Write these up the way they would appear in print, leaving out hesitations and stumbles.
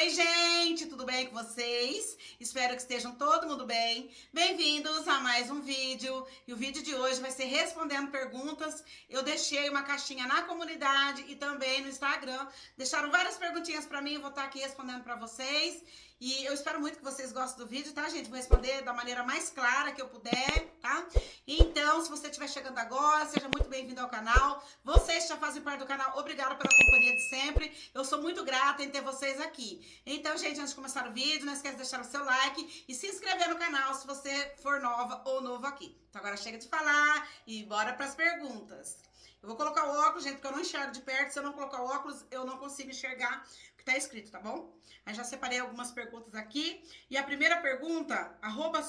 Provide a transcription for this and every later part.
Oi, gente, tudo bem com vocês? Espero que estejam todo mundo bem. Bem-vindos a mais um vídeo. E o vídeo de hoje vai ser respondendo perguntas. Eu deixei uma caixinha na comunidade e também no Instagram. Deixaram várias perguntinhas pra mim, eu vou estar aqui respondendo pra vocês. E eu espero muito que vocês gostem do vídeo, tá, gente? Vou responder da maneira mais clara que eu puder, tá? Então, se você estiver chegando agora, seja muito bem-vindo ao canal. Vocês que já fazem parte do canal, obrigada pela companhia de sempre. Eu sou muito grata em ter vocês aqui. Então, gente, antes de começar o vídeo, não esquece de deixar o seu like e se inscrever no canal se você for nova ou novo aqui. Então, agora chega de falar e bora para as perguntas. Eu vou colocar o óculos, gente, porque eu não enxergo de perto. Se eu não colocar o óculos, eu não consigo enxergar o que tá escrito, tá bom? Aí já separei algumas perguntas aqui. E a primeira pergunta,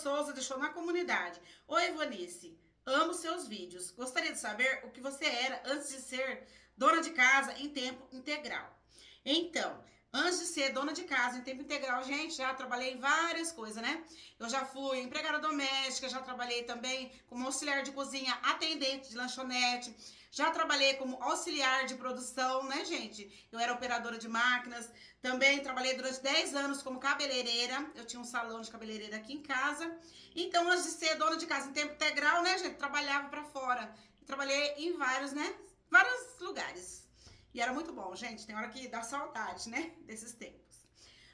@Souza deixou na comunidade. Oi, Ivanice, amo seus vídeos. Gostaria de saber o que você era antes de ser dona de casa em tempo integral. Então, antes de ser dona de casa em tempo integral, gente, já trabalhei em várias coisas, né? Eu já fui empregada doméstica, já trabalhei também como auxiliar de cozinha, atendente de lanchonete, já trabalhei como auxiliar de produção, né, gente? Eu era operadora de máquinas, também trabalhei durante 10 anos como cabeleireira, eu tinha um salão de cabeleireira aqui em casa. Então, antes de ser dona de casa em tempo integral, né, gente, trabalhava pra fora. Trabalhei em vários, né, vários lugares. E era muito bom, gente. Tem hora que dá saudade, né? Desses tempos.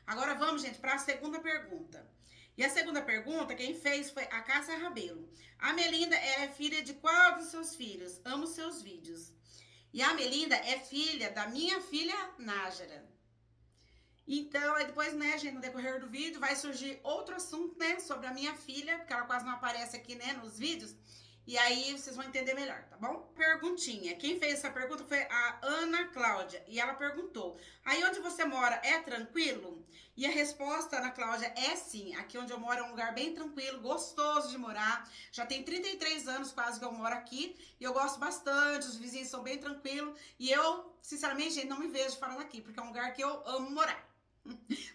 Agora vamos, gente, para a segunda pergunta. E a segunda pergunta, quem fez foi a Cássia Rabelo. A Melinda, ela é filha de qual dos seus filhos? Amo seus vídeos. E a Melinda é filha da minha filha Nájara. Então, aí depois, né, gente, no decorrer do vídeo, vai surgir outro assunto, né, sobre a minha filha, porque ela quase não aparece aqui, né, nos vídeos. E aí vocês vão entender melhor, tá bom? Perguntinha. Quem fez essa pergunta foi a Ana Cláudia. E ela perguntou: aí onde você mora é tranquilo? E a resposta, Ana Cláudia, é sim. Aqui onde eu moro é um lugar bem tranquilo, gostoso de morar. Já tem 33 anos quase que eu moro aqui. E eu gosto bastante, os vizinhos são bem tranquilos. E eu, sinceramente, gente, não me vejo fora daqui, porque é um lugar que eu amo morar.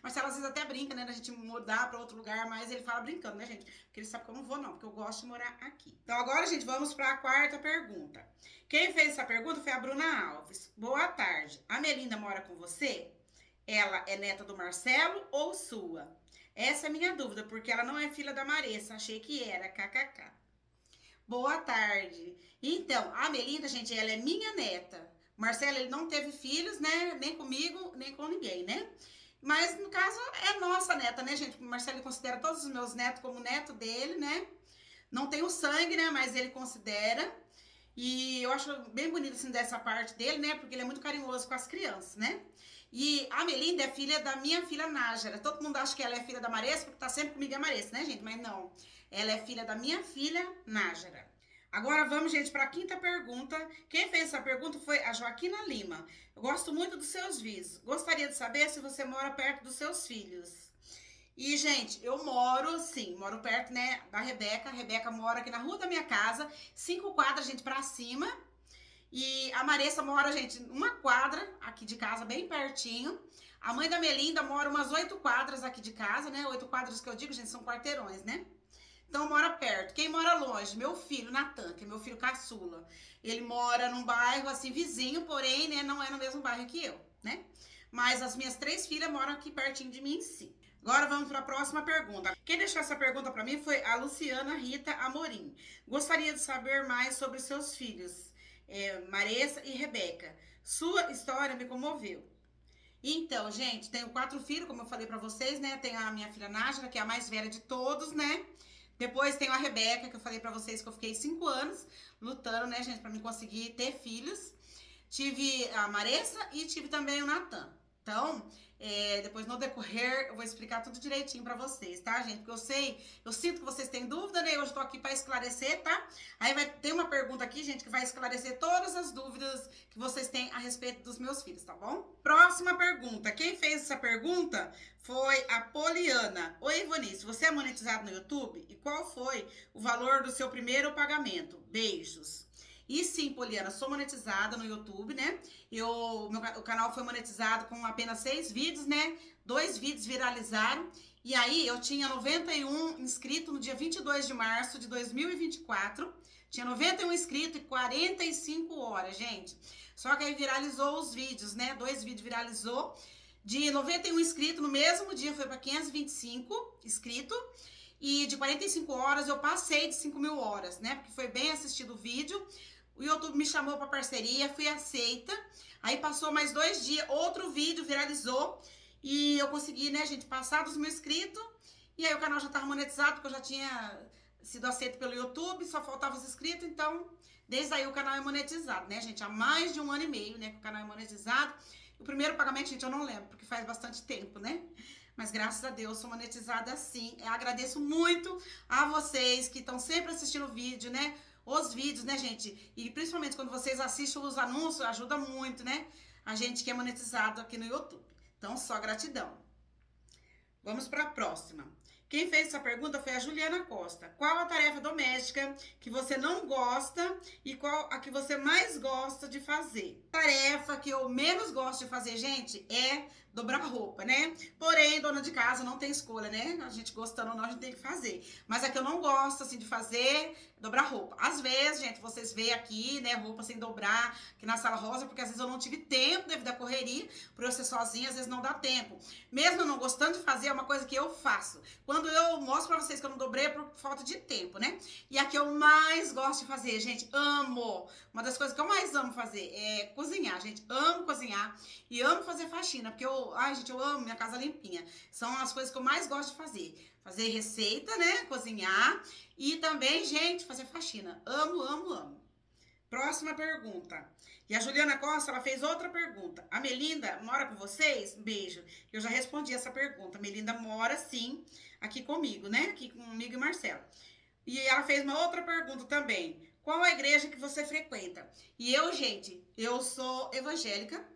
Marcelo às vezes até brinca, né, da gente mudar para outro lugar, mas ele fala brincando, né, gente? Porque ele sabe que eu não vou, não, porque eu gosto de morar aqui. Então agora, gente, vamos para a quarta pergunta. Quem fez essa pergunta foi a Bruna Alves. Boa tarde. A Melinda mora com você? Ela é neta do Marcelo ou sua? Essa é a minha dúvida, porque ela não é filha da Maressa. Achei que era, kkk. Boa tarde. Então, a Melinda, gente, ela é minha neta. O Marcelo, ele não teve filhos, né? Nem comigo, nem com ninguém, né? Mas, no caso, é nossa neta, né, gente? O Marcelo considera todos os meus netos como neto dele, né? Não tem o sangue, né? Mas ele considera. E eu acho bem bonito, assim, dessa parte dele, né? Porque ele é muito carinhoso com as crianças, né? E a Melinda é filha da minha filha Nájara. Todo mundo acha que ela é filha da Maressa, porque tá sempre comigo a Maressa, né, gente? Mas não. Ela é filha da minha filha Nájara. Agora vamos, gente, para a quinta pergunta. Quem fez essa pergunta foi a Joaquina Lima. Eu gosto muito dos seus vídeos. Gostaria de saber se você mora perto dos seus filhos. E, gente, eu moro, sim, moro perto, né, da Rebeca. A Rebeca mora aqui na rua da minha casa, 5 quadras, gente, pra cima. E a Maressa mora, gente, uma quadra aqui de casa, bem pertinho. A mãe da Melinda mora umas 8 quadras aqui de casa, né? 8 quadras que eu digo, gente, são quarteirões, né? Então, mora perto. Quem mora longe? Meu filho, Natan, que é meu filho caçula. Ele mora num bairro, assim, vizinho, porém, né, não é no mesmo bairro que eu, né? Mas as minhas 3 filhas moram aqui pertinho de mim, sim. Agora vamos para a próxima pergunta. Quem deixou essa pergunta para mim foi a Luciana Rita Amorim. Gostaria de saber mais sobre seus filhos, Maressa e Rebeca. Sua história me comoveu. Então, gente, tenho 4 filhos, como eu falei para vocês, né? Tenho a minha filha Nájara, que é a mais velha de todos, né? Depois tenho a Rebeca, que eu falei pra vocês que eu fiquei 5 anos lutando, né, gente, pra mim conseguir ter filhos. Tive a Maressa e tive também o Natan. Então, depois no decorrer eu vou explicar tudo direitinho pra vocês, tá, gente? Porque eu sinto que vocês têm dúvida, né? Eu estou aqui pra esclarecer, tá? Aí vai ter uma pergunta aqui, gente, que vai esclarecer todas as dúvidas que vocês têm a respeito dos meus filhos, tá bom? Próxima pergunta. Quem fez essa pergunta foi a Poliana. Oi, Ivanice, você é monetizado no YouTube? E qual foi o valor do seu primeiro pagamento? Beijos. E sim, Poliana, sou monetizada no YouTube, né? O canal foi monetizado com apenas 6 vídeos, né? 2 vídeos viralizaram. E aí, eu tinha 91 inscritos no dia 22 de março de 2024. Tinha 91 inscritos e 45 horas, gente. Só que aí viralizou os vídeos, né? 2 vídeos viralizou. De 91 inscritos, no mesmo dia foi para 525 inscritos. E de 45 horas eu passei de 5.000 horas, né? Porque foi bem assistido o vídeo. O YouTube me chamou para parceria, fui aceita. Aí passou mais 2 dias, outro vídeo viralizou. E eu consegui, né, gente, passar dos 1.000 inscritos. E aí o canal já estava monetizado, porque eu já tinha sido aceito pelo YouTube, só faltava os inscritos. Então, desde aí o canal é monetizado, né, gente? Há mais de 1 ano e meio, né, que o canal é monetizado. O primeiro pagamento, gente, eu não lembro, porque faz bastante tempo, né? Mas graças a Deus sou monetizada sim. Eu agradeço muito a vocês que estão sempre assistindo o vídeo, né? Os vídeos, né, gente? E principalmente quando vocês assistem os anúncios, ajuda muito, né? A gente que é monetizado aqui no YouTube. Então, só gratidão. Vamos para a próxima. Quem fez essa pergunta foi a Juliana Costa. Qual a tarefa doméstica que você não gosta e qual a que você mais gosta de fazer? Tarefa que eu menos gosto de fazer, gente, é dobrar roupa, né? Porém, dona de casa não tem escolha, né? A gente gostando ou não, a gente tem que fazer. Mas a que eu não gosto, assim, de fazer é dobrar roupa. Às vezes, gente, vocês veem aqui, né, roupa sem dobrar, aqui na sala rosa, porque às vezes eu não tive tempo devido à correria, por eu ser sozinha, às vezes não dá tempo. Mesmo eu não gostando de fazer, é uma coisa que eu faço. Quando eu mostro pra vocês que eu não dobrei é por falta de tempo, né? E a que eu mais gosto de fazer, gente, amo. Uma das coisas que eu mais amo fazer é cozinhar, gente. Amo cozinhar e amo fazer faxina, porque eu amo minha casa limpinha. São as coisas que eu mais gosto de fazer. Fazer receita, né? Cozinhar e também, gente, fazer faxina. Amo, amo, amo. Próxima pergunta. E a Juliana Costa, ela fez outra pergunta. A Melinda mora com vocês? Beijo. Eu já respondi essa pergunta. A Melinda mora, sim, aqui comigo, né? Aqui comigo e Marcelo. E ela fez uma outra pergunta também. Qual a igreja que você frequenta? E eu, gente, eu sou evangélica.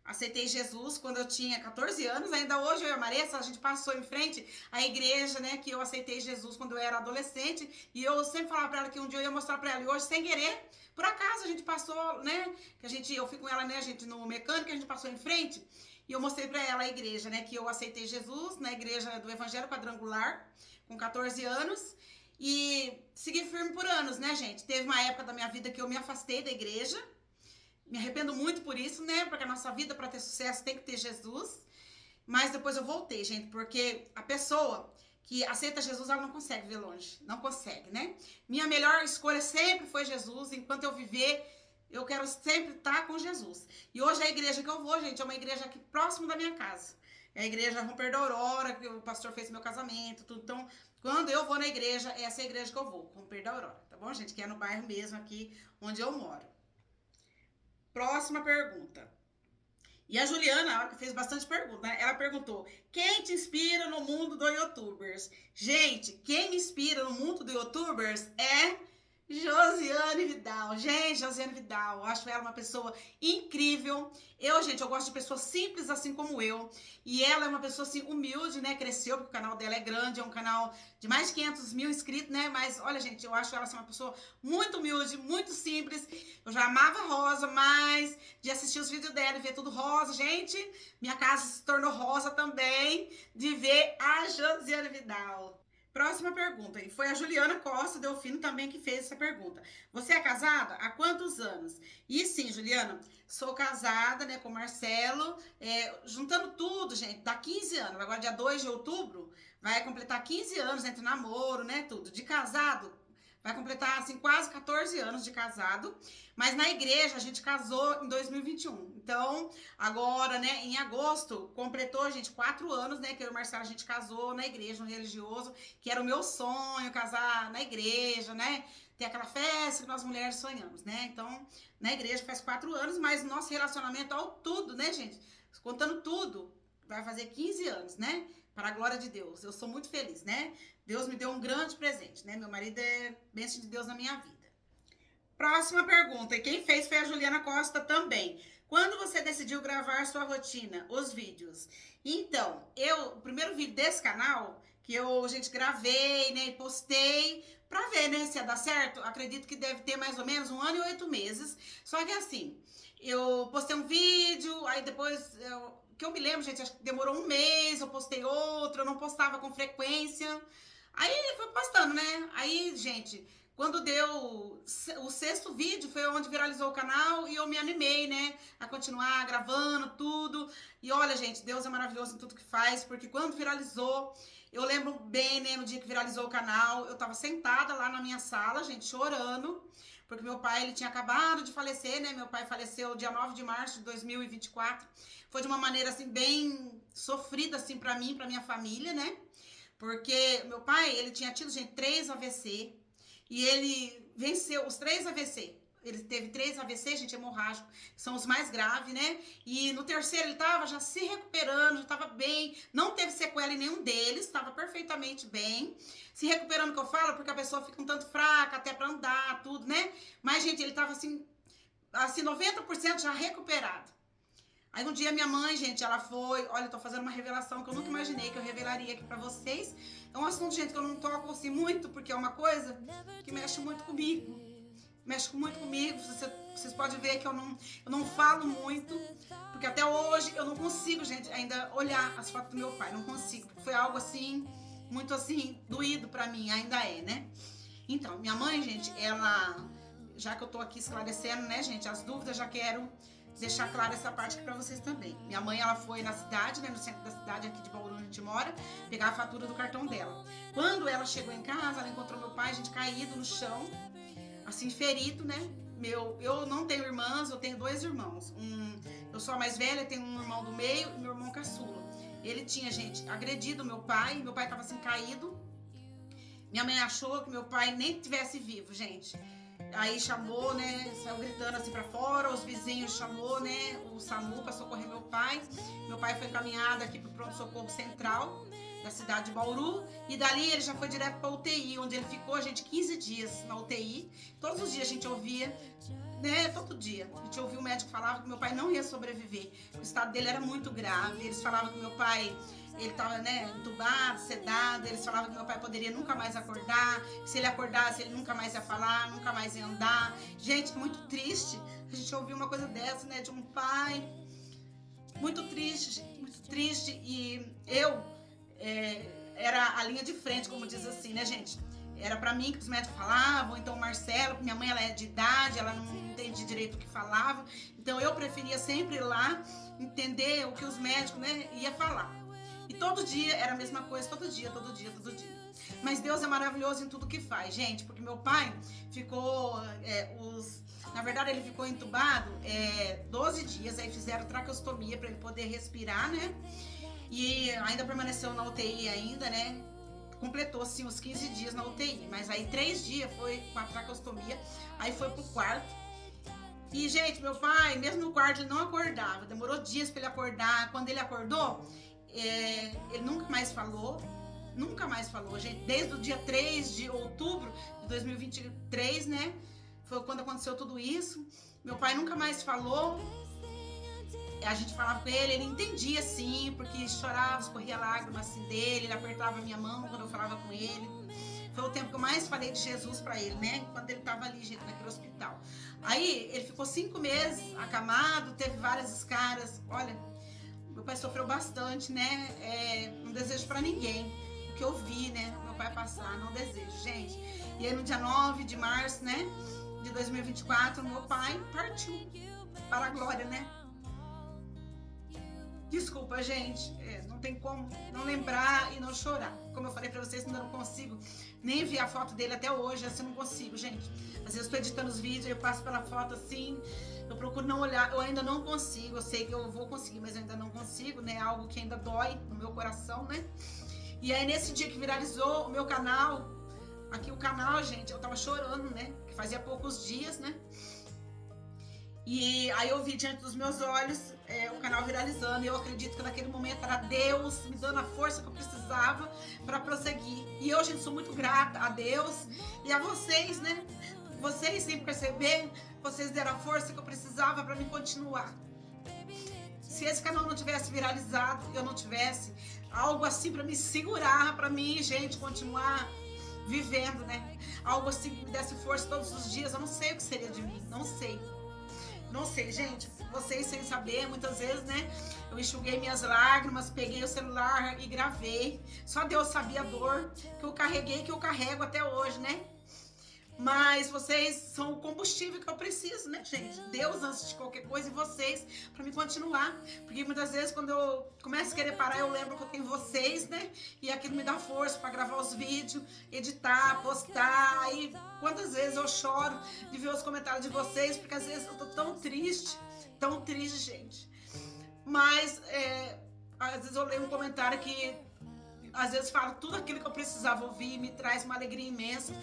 Aceitei Jesus quando eu tinha 14 anos. Ainda hoje eu e a Maressa, a gente passou em frente à igreja, né? Que eu aceitei Jesus quando eu era adolescente. E eu sempre falava pra ela que um dia eu ia mostrar pra ela. E hoje, sem querer, por acaso, a gente passou, né? Eu fui com ela, né, gente, no mecânico, a gente passou em frente. E eu mostrei pra ela a igreja, né? Que eu aceitei Jesus na igreja do Evangelho Quadrangular, com 14 anos. E segui firme por anos, né, gente? Teve uma época da minha vida que eu me afastei da igreja. Me arrependo muito por isso, né? Porque a nossa vida, para ter sucesso, tem que ter Jesus. Mas depois eu voltei, gente, porque a pessoa que aceita Jesus, ela não consegue ver longe. Não consegue, né? Minha melhor escolha sempre foi Jesus. Enquanto eu viver, eu quero sempre estar com Jesus. E hoje a igreja que eu vou, gente, é uma igreja aqui próximo da minha casa. É a igreja Romper da Aurora, que o pastor fez meu casamento, tudo. Então, quando eu vou na igreja, essa é a igreja que eu vou, Romper da Aurora, tá bom, gente? Que é no bairro mesmo aqui onde eu moro. Próxima pergunta. E a Juliana, ela fez bastante pergunta, né? Ela perguntou: quem te inspira no mundo do YouTubers? Gente, quem me inspira no mundo do YouTubers é Josiane Vidal. Gente, Josiane Vidal, eu acho ela uma pessoa incrível. Gente, eu gosto de pessoas simples assim como eu. E ela é uma pessoa assim humilde, né? Cresceu, porque o canal dela é grande, é um canal de mais de 500 mil inscritos, né? Mas olha, gente, eu acho ela assim, uma pessoa muito humilde, muito simples. Eu já amava Rosa, mas de assistir os vídeos dela e ver tudo rosa, gente, minha casa se tornou rosa também de ver a Josiane Vidal. Próxima pergunta, e foi a Juliana Costa Delfino também que fez essa pergunta. Você é casada há quantos anos? E sim, Juliana, sou casada, né, com o Marcelo, juntando tudo, gente, dá 15 anos. Agora, dia 2 de outubro, vai completar 15 anos entre namoro, né, tudo. De casado, vai completar, assim, quase 14 anos de casado. Mas na igreja, a gente casou em 2021. Então, agora, né, em agosto, completou, gente, 4 anos, né, que eu e o Marcelo, a gente casou na igreja, no religioso, que era o meu sonho, casar na igreja, né? Ter aquela festa que nós mulheres sonhamos, né? Então, na igreja faz 4 anos, mas nosso relacionamento ao tudo, né, gente? Contando tudo, vai fazer 15 anos, né? Para a glória de Deus. Eu sou muito feliz, né? Deus me deu um grande presente, né? Meu marido é bênção de Deus na minha vida. Próxima pergunta, e quem fez foi a Juliana Costa também. Quando você decidiu gravar sua rotina, os vídeos? Então, o primeiro vídeo desse canal, que eu, gente, gravei, né, e postei, pra ver, né, se ia dar certo, acredito que deve ter mais ou menos 1 ano e 8 meses. Só que assim, eu postei um vídeo, aí depois, que eu me lembro, gente, acho que demorou 1 mês, eu postei outro, eu não postava com frequência. Aí foi postando, né? Aí, gente, quando deu o sexto vídeo, foi onde viralizou o canal e eu me animei, né, a continuar gravando tudo. E olha, gente, Deus é maravilhoso em tudo que faz, porque quando viralizou, eu lembro bem, né, no dia que viralizou o canal, eu tava sentada lá na minha sala, gente, chorando, porque meu pai, ele tinha acabado de falecer, né, meu pai faleceu dia 9 de março de 2024, foi de uma maneira, assim, bem sofrida, assim, pra mim, pra minha família, né, porque meu pai, ele tinha tido, gente, 3 AVC, e ele venceu os 3 AVC. Ele teve 3 AVC, gente, hemorrágico, são os mais graves, né? E no terceiro ele tava já se recuperando, já tava bem, não teve sequela em nenhum deles, tava perfeitamente bem. Se recuperando, que eu falo, porque a pessoa fica um tanto fraca, até pra andar, tudo, né? Mas, gente, ele tava assim 90% já recuperado. Aí um dia minha mãe, gente, ela foi... Olha, eu tô fazendo uma revelação que eu nunca imaginei que eu revelaria aqui pra vocês. É um assunto, gente, que eu não toco assim muito, porque é uma coisa que mexe muito comigo. Mexe muito comigo, vocês podem ver que eu não falo muito, porque até hoje eu não consigo, gente, ainda olhar as fotos do meu pai, não consigo, porque foi algo assim, muito assim, doído pra mim, ainda é, né? Então, minha mãe, gente, ela, já que eu tô aqui esclarecendo, né, gente, as dúvidas, já quero deixar clara essa parte aqui pra vocês também. Minha mãe, ela foi na cidade, né, no centro da cidade aqui de Bauru, onde a gente mora, pegar a fatura do cartão dela. Quando ela chegou em casa, ela encontrou meu pai, gente, caído no chão, assim, ferido, né? Eu não tenho irmãs, eu tenho 2 irmãos. Eu sou a mais velha, tenho um irmão do meio e meu irmão caçula. Ele tinha, gente, agredido meu pai tava assim, caído. Minha mãe achou que meu pai nem tivesse vivo, gente. Aí chamou, né, saiu gritando assim pra fora, os vizinhos chamou, né, o SAMU pra socorrer meu pai. Meu pai foi encaminhado aqui pro pronto-socorro central da cidade de Bauru, e dali ele já foi direto pra UTI, onde ele ficou, gente, 15 dias na UTI. Todos os dias a gente ouvia, né, todo dia, a gente ouvia o médico falava que meu pai não ia sobreviver, o estado dele era muito grave, eles falavam que meu pai, ele tava, né, entubado, sedado, eles falavam que meu pai poderia nunca mais acordar, que se ele acordasse ele nunca mais ia falar, nunca mais ia andar. Gente, muito triste a gente ouvir uma coisa dessa, né, de um pai, muito triste, gente, muito triste. E eu era a linha de frente, como diz assim, né, gente? Era pra mim que os médicos falavam, então o Marcelo, minha mãe, ela é de idade, ela não entende direito o que falava, então eu preferia sempre ir lá, entender o que os médicos, né, ia falar. E todo dia era a mesma coisa, todo dia. Mas Deus é maravilhoso em tudo que faz, gente, porque meu pai ficou, na verdade ele ficou entubado 12 dias, aí fizeram traqueostomia pra ele poder respirar, né? E ainda permaneceu na UTI ainda, né? Completou, assim, os 15 dias na UTI. Mas aí 3 dias foi com a traqueostomia, aí foi pro quarto. E, gente, meu pai, mesmo no quarto, ele não acordava. Demorou dias pra ele acordar. Quando ele acordou, ele nunca mais falou. Nunca mais falou, gente. Desde o dia 3 de outubro de 2023, né? Foi quando aconteceu tudo isso. Meu pai nunca mais falou. A gente falava com ele, ele entendia sim, porque chorava, escorria lágrimas assim dele, ele apertava minha mão quando eu falava com ele. Foi o tempo que eu mais falei de Jesus pra ele, né? Quando ele tava ali, gente, naquele hospital. Aí ele ficou 5 meses acamado, teve várias escaras. Olha, meu pai sofreu bastante, né? Não desejo pra ninguém o que eu vi, né? Meu pai passar, não desejo, gente. E aí no dia 9 de março, né? De 2024, meu pai partiu para a glória, né? Desculpa, gente, não tem como não lembrar e não chorar. Como eu falei pra vocês, ainda não consigo nem ver a foto dele até hoje, assim, não consigo, gente. Às vezes eu tô editando os vídeos, eu passo pela foto assim, eu procuro não olhar, eu ainda não consigo, eu sei que eu vou conseguir, mas eu ainda não consigo, né? Algo que ainda dói no meu coração, né? E aí nesse dia que viralizou o meu canal, aqui o canal, gente, eu tava chorando, né? Que fazia poucos dias, né? E aí eu vi diante dos meus olhos o canal viralizando, e eu acredito que naquele momento era Deus me dando a força que eu precisava para prosseguir. E eu, gente, sou muito grata a Deus e a vocês, né? Vocês, sem perceber, vocês deram a força que eu precisava para me continuar. Se esse canal não tivesse viralizado, eu não tivesse algo assim para me segurar, para mim, gente, continuar vivendo, né? Algo assim que me desse força todos os dias, eu não sei o que seria de mim, não sei. Não sei, gente, vocês sem saber, muitas vezes, né, eu enxuguei minhas lágrimas, peguei o celular e gravei. Só Deus sabia a dor que eu carreguei, que eu carrego até hoje, né? Mas vocês são o combustível que eu preciso, né, gente? Deus antes de qualquer coisa e vocês para me continuar. Porque muitas vezes quando eu começo a querer parar, eu lembro que eu tenho vocês, né? E aquilo me dá força para gravar os vídeos, editar, postar. E quantas vezes eu choro de ver os comentários de vocês, porque às vezes eu tô tão triste, gente. Mas às vezes eu leio um comentário que às vezes fala tudo aquilo que eu precisava ouvir, me traz uma alegria imensa.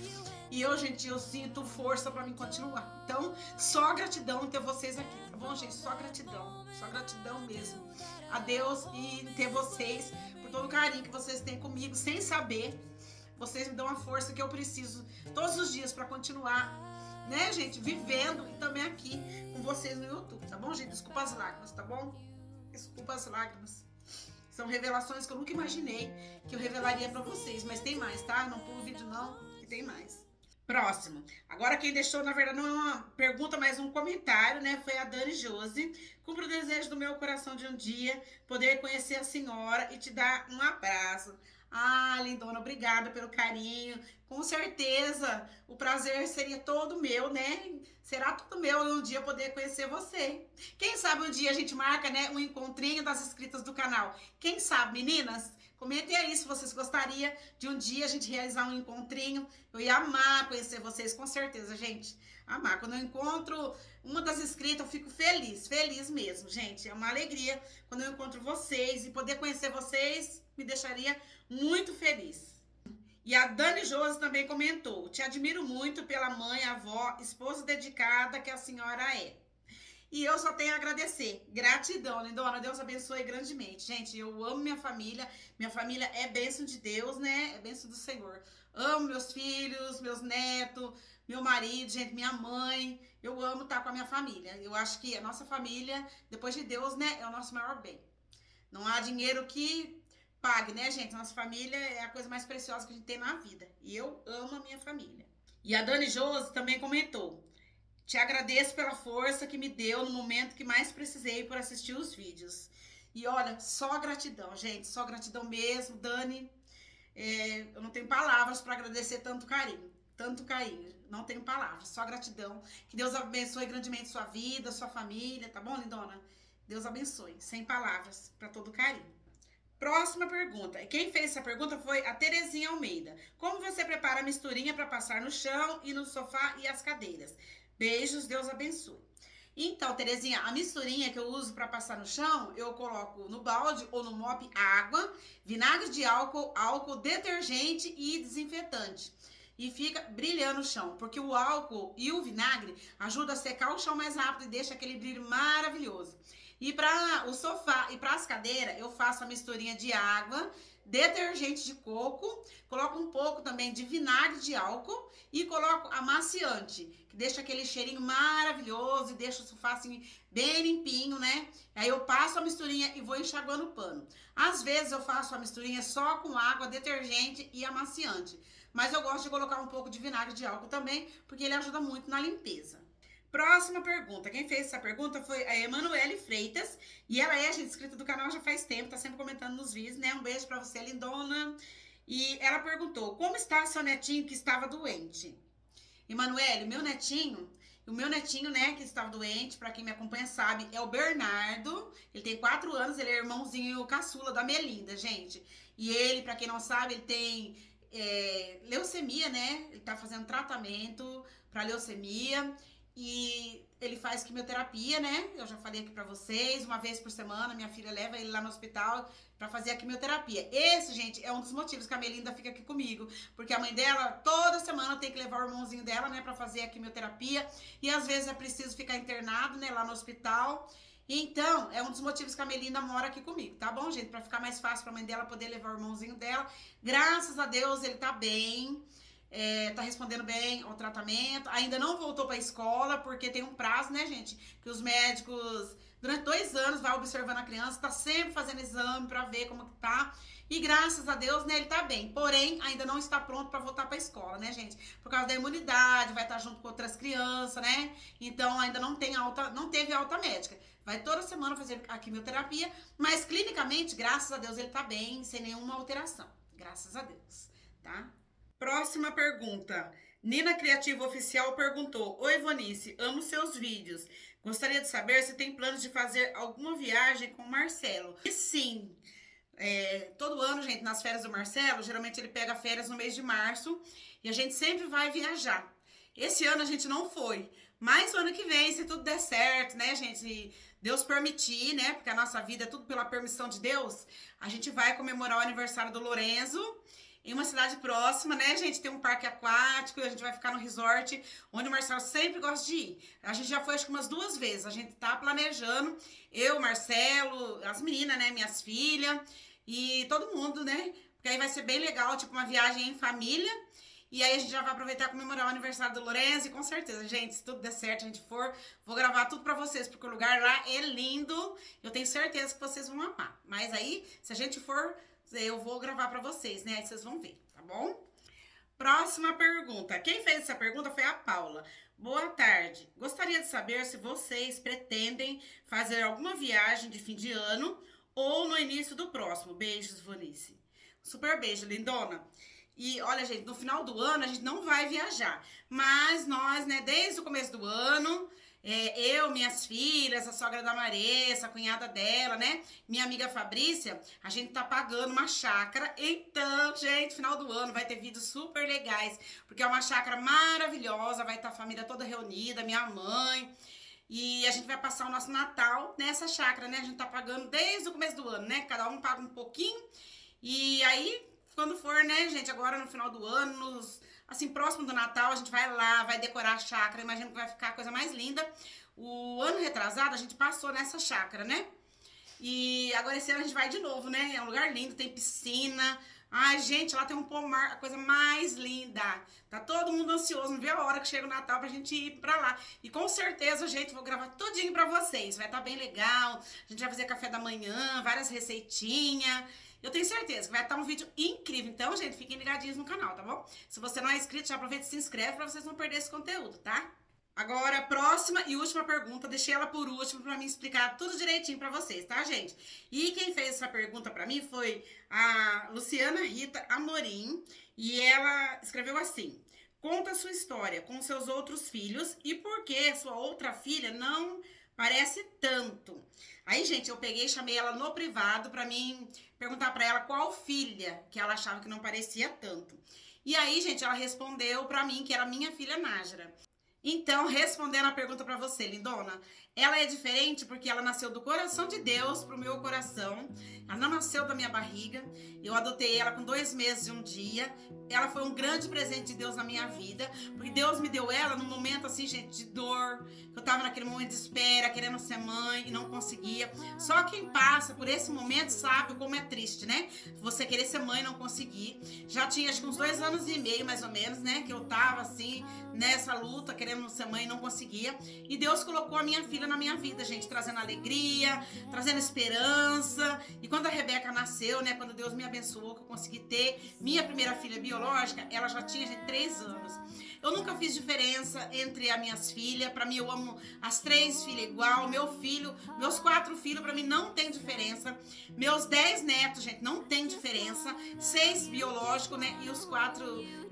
E eu, gente, eu sinto força pra mim continuar. Então, só gratidão em ter vocês aqui, tá bom, gente? Só gratidão mesmo a Deus e ter vocês, por todo o carinho que vocês têm comigo, sem saber. Vocês me dão a força que eu preciso todos os dias pra continuar, né, gente? Vivendo e também aqui com vocês no YouTube, tá bom, gente? Desculpa as lágrimas, tá bom? Desculpa as lágrimas. São revelações que eu nunca imaginei que eu revelaria pra vocês. Mas tem mais, tá? Não pulo o vídeo não, que tem mais. Próximo. Agora quem deixou, na verdade, não é uma pergunta, mas um comentário, né? Foi a Dani Josi. Cumpro o desejo do meu coração de um dia poder conhecer a senhora e te dar um abraço. Ah, lindona, obrigada pelo carinho. Com certeza, o prazer seria todo meu, né? Será todo meu um dia poder conhecer você. Quem sabe um dia a gente marca, né, um encontrinho das inscritas do canal. Quem sabe, meninas? Comentem aí se vocês gostariam de um dia a gente realizar um encontrinho. Eu ia amar conhecer vocês, com certeza, gente. Amar. Quando eu encontro uma das inscritas, eu fico feliz mesmo, gente. É uma alegria quando eu encontro vocês e poder conhecer vocês me deixaria muito feliz. E a Dani Josi também comentou: te admiro muito pela mãe, avó, esposa dedicada que a senhora é. E eu só tenho a agradecer. Gratidão, lindona. Deus abençoe grandemente. Gente, eu amo minha família. Minha família é bênção de Deus, né? É bênção do Senhor. Amo meus filhos, meus netos, meu marido, gente, minha mãe. Eu amo estar com a minha família. Eu acho que a nossa família, depois de Deus, né, é o nosso maior bem. Não há dinheiro que pague, né, gente? Nossa família é a coisa mais preciosa que a gente tem na vida. E eu amo a minha família. E a Dani Josi também comentou: te agradeço pela força que me deu no momento que mais precisei por assistir os vídeos. E olha, só gratidão, gente. Só gratidão mesmo, Dani. Eu não tenho palavras para agradecer tanto carinho. Tanto carinho. Não tenho palavras, só gratidão. Que Deus abençoe grandemente sua vida, sua família, tá bom, lindona? Deus abençoe. Sem palavras, para todo carinho. Próxima pergunta. Quem fez essa pergunta foi a Terezinha Almeida. Como você prepara a misturinha para passar no chão e no sofá e as cadeiras? Beijos, Deus abençoe. Então, Terezinha, a misturinha que eu uso para passar no chão, eu coloco no balde ou no mop água, vinagre de álcool, detergente e desinfetante. E fica brilhando o chão, porque o álcool e o vinagre ajudam a secar o chão mais rápido e deixa aquele brilho maravilhoso. E para o sofá e para as cadeiras, eu faço a misturinha de água, detergente de coco, coloco um pouco também de vinagre de álcool e coloco amaciante, que deixa aquele cheirinho maravilhoso e deixa o sofá assim bem limpinho, né? Aí eu passo a misturinha e vou enxaguando o pano. Às vezes eu faço a misturinha só com água, detergente e amaciante, mas eu gosto de colocar um pouco de vinagre de álcool também, porque ele ajuda muito na limpeza. Próxima pergunta. Quem fez essa pergunta foi a Emanuele Freitas. E ela é, gente, inscrita do canal já faz tempo, tá sempre comentando nos vídeos, né? Um beijo pra você, lindona. E ela perguntou: como está seu netinho que estava doente? Emanuele, o meu netinho, né, que estava doente, pra quem me acompanha sabe, é o Bernardo. Ele tem 4 anos, ele é irmãozinho caçula da Melinda, gente. E ele, pra quem não sabe, ele tem leucemia, né? Ele tá fazendo tratamento pra leucemia. E ele faz quimioterapia, né? Eu já falei aqui pra vocês, uma vez por semana, minha filha leva ele lá no hospital pra fazer a quimioterapia. Esse, gente, é um dos motivos que a Melinda fica aqui comigo, porque a mãe dela, toda semana, tem que levar o irmãozinho dela, né, pra fazer a quimioterapia, e às vezes é preciso ficar internado, né, lá no hospital. Então, é um dos motivos que a Melinda mora aqui comigo, tá bom, gente? Pra ficar mais fácil pra mãe dela poder levar o irmãozinho dela. Graças a Deus, ele tá bem. Tá respondendo bem ao tratamento, ainda não voltou pra escola, porque tem um prazo, né, gente, que os médicos, durante 2 anos, vai observando a criança, tá sempre fazendo exame pra ver como que tá, e graças a Deus, né, ele tá bem, porém, ainda não está pronto pra voltar pra escola, né, gente, por causa da imunidade, vai estar junto com outras crianças, né, então ainda não teve alta médica, vai toda semana fazer a quimioterapia, mas clinicamente, graças a Deus, ele tá bem, sem nenhuma alteração, graças a Deus, tá? Próxima pergunta. Nina Criativa Oficial perguntou: Oi, Ivonice, amo seus vídeos. Gostaria de saber se tem planos de fazer alguma viagem com o Marcelo. E sim, todo ano, gente, nas férias do Marcelo, geralmente ele pega férias no mês de março e a gente sempre vai viajar. Esse ano a gente não foi, mas o ano que vem, se tudo der certo, né, gente, se Deus permitir, né, porque a nossa vida é tudo pela permissão de Deus, a gente vai comemorar o aniversário do Lorenzo em uma cidade próxima, né, gente? Tem um parque aquático, a gente vai ficar no resort, onde o Marcelo sempre gosta de ir. A gente já foi, acho que umas 2 vezes. A gente tá planejando, eu, Marcelo, as meninas, né, minhas filhas, e todo mundo, né? Porque aí vai ser bem legal, tipo uma viagem em família. E aí a gente já vai aproveitar e comemorar o aniversário do Lourenço. E com certeza, gente, se tudo der certo, a gente for, vou gravar tudo pra vocês, porque o lugar lá é lindo. Eu tenho certeza que vocês vão amar. Mas aí, se a gente for, eu vou gravar pra vocês, né? Aí vocês vão ver, tá bom? Próxima pergunta. Quem fez essa pergunta foi a Paula. Boa tarde. Gostaria de saber se vocês pretendem fazer alguma viagem de fim de ano ou no início do próximo. Beijos, Vonice. Super beijo, lindona. E olha, gente, no final do ano a gente não vai viajar. Mas nós, né, desde o começo do ano, eu, minhas filhas, a sogra da Maressa, a cunhada dela, né, minha amiga Fabrícia, a gente tá pagando uma chácara. Então, gente, final do ano vai ter vídeos super legais, porque é uma chácara maravilhosa, vai estar a família toda reunida, minha mãe. E a gente vai passar o nosso Natal nessa chácara, né? A gente tá pagando desde o começo do ano, né? Cada um paga um pouquinho. E aí, quando for, né, gente, agora no final do ano, assim, próximo do Natal, a gente vai lá, vai decorar a chácara. Imagino que vai ficar a coisa mais linda. O ano retrasado, a gente passou nessa chácara, né? E agora esse ano a gente vai de novo, né? É um lugar lindo, tem piscina. Ai, gente, lá tem um pomar, a coisa mais linda. Tá todo mundo ansioso, não vê a hora que chega o Natal pra gente ir pra lá. E com certeza, gente, vou gravar tudinho pra vocês. Vai estar bem legal. A gente vai fazer café da manhã, várias receitinhas. Eu tenho certeza que vai estar um vídeo incrível. Então, gente, fiquem ligadinhos no canal, tá bom? Se você não é inscrito, já aproveita e se inscreve pra vocês não perderem esse conteúdo, tá? Agora, próxima e última pergunta, deixei ela por último pra mim explicar tudo direitinho pra vocês, tá, gente? E quem fez essa pergunta pra mim foi a Luciana Rita Amorim, e ela escreveu assim: conta a sua história com seus outros filhos e por que sua outra filha não parece tanto. Aí, gente, eu peguei e chamei ela no privado pra mim perguntar pra ela qual filha que ela achava que não parecia tanto. E aí, gente, ela respondeu pra mim que era minha filha Nájera. Então, respondendo a pergunta pra você, lindona, ela é diferente porque ela nasceu do coração de Deus pro meu coração. Ela não nasceu da minha barriga. Eu adotei ela com 2 meses e 1 dia. Ela foi um grande presente de Deus na minha vida, porque Deus me deu ela num momento assim, gente, de dor. Eu tava naquele momento de espera, querendo ser mãe e não conseguia. Só quem passa por esse momento sabe como é triste, né? Você querer ser mãe e não conseguir. Já tinha acho que uns 2 anos e meio, mais ou menos, né? Que eu tava assim, nessa luta, querendo ser mãe e não conseguia. E Deus colocou a minha filha na minha vida, gente, trazendo alegria, trazendo esperança. E quando a Rebeca nasceu, né? Quando Deus me abençoou, que eu consegui ter minha primeira filha biológica, ela já tinha, gente, 3 anos. Eu nunca fiz diferença entre as minhas filhas. Pra mim, eu amo as 3 filhas igual. Meu filho, meus 4 filhos, pra mim não tem diferença. Meus 10 netos, gente, não tem diferença. 6 biológicos, né? E os 4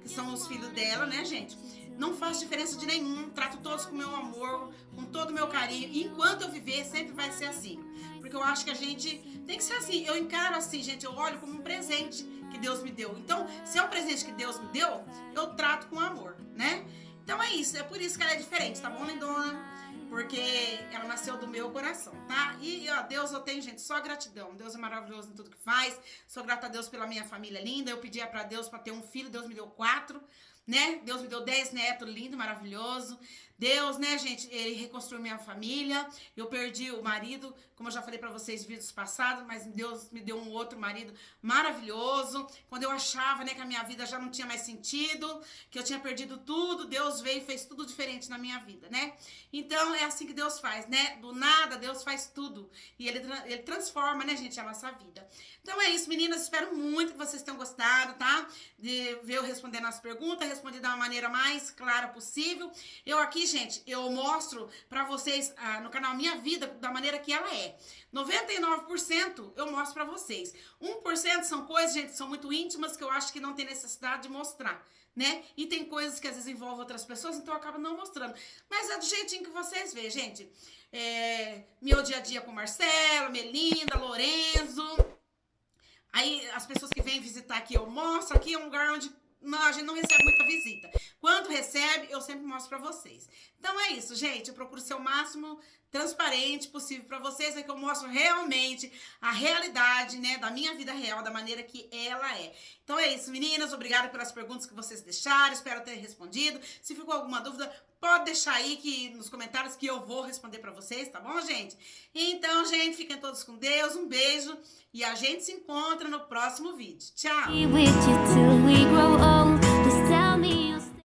que são os filhos dela, né, gente? Não faz diferença de nenhum. Trato todos com meu amor, com todo o meu carinho. E enquanto eu viver, sempre vai ser assim. Porque eu acho que a gente tem que ser assim. Eu encaro assim, gente, eu olho como um presente que Deus me deu. Então, se é um presente que Deus me deu, eu trato com amor, né? Então é isso, é por isso que ela é diferente, tá bom, lindona? Porque ela nasceu do meu coração, tá? E, ó, Deus, eu tenho, gente, só gratidão. Deus é maravilhoso em tudo que faz. Sou grata a Deus pela minha família linda. Eu pedia pra Deus pra ter um filho, Deus me deu 4, né? Deus me deu 10 netos, lindo, maravilhoso. Deus, né, gente, ele reconstruiu minha família. Eu perdi o marido, como eu já falei pra vocês em vídeos passados, mas Deus me deu um outro marido maravilhoso. Quando eu achava, né, que a minha vida já não tinha mais sentido, que eu tinha perdido tudo, Deus veio e fez tudo diferente na minha vida, né? Então, é assim que Deus faz, né? Do nada, Deus faz tudo. E ele transforma, né, gente, a nossa vida. Então é isso, meninas. Espero muito que vocês tenham gostado, tá? De ver eu respondendo as perguntas, responder da maneira mais clara possível. Eu aqui, gente, eu mostro pra vocês no canal Minha Vida da maneira que ela é. 99% eu mostro pra vocês. 1% são coisas, gente, que são muito íntimas que eu acho que não tem necessidade de mostrar, né? E tem coisas que às vezes envolvem outras pessoas, então eu acabo não mostrando. Mas é do jeitinho que vocês veem, gente. Meu dia a dia com Marcelo, Melinda, Lorenzo. Aí as pessoas que vêm visitar aqui eu mostro. Aqui é um lugar onde a gente não recebe muita visita. Quando recebe, eu sempre mostro pra vocês. Então é isso, gente. Eu procuro ser o máximo transparente possível pra vocês. É que eu mostro realmente a realidade, né, da minha vida real, da maneira que ela é. Então é isso, meninas. Obrigada pelas perguntas que vocês deixaram. Espero ter respondido. Se ficou alguma dúvida, pode deixar aí nos comentários que eu vou responder pra vocês, tá bom, gente? Então, gente, fiquem todos com Deus. Um beijo e a gente se encontra no próximo vídeo. Tchau!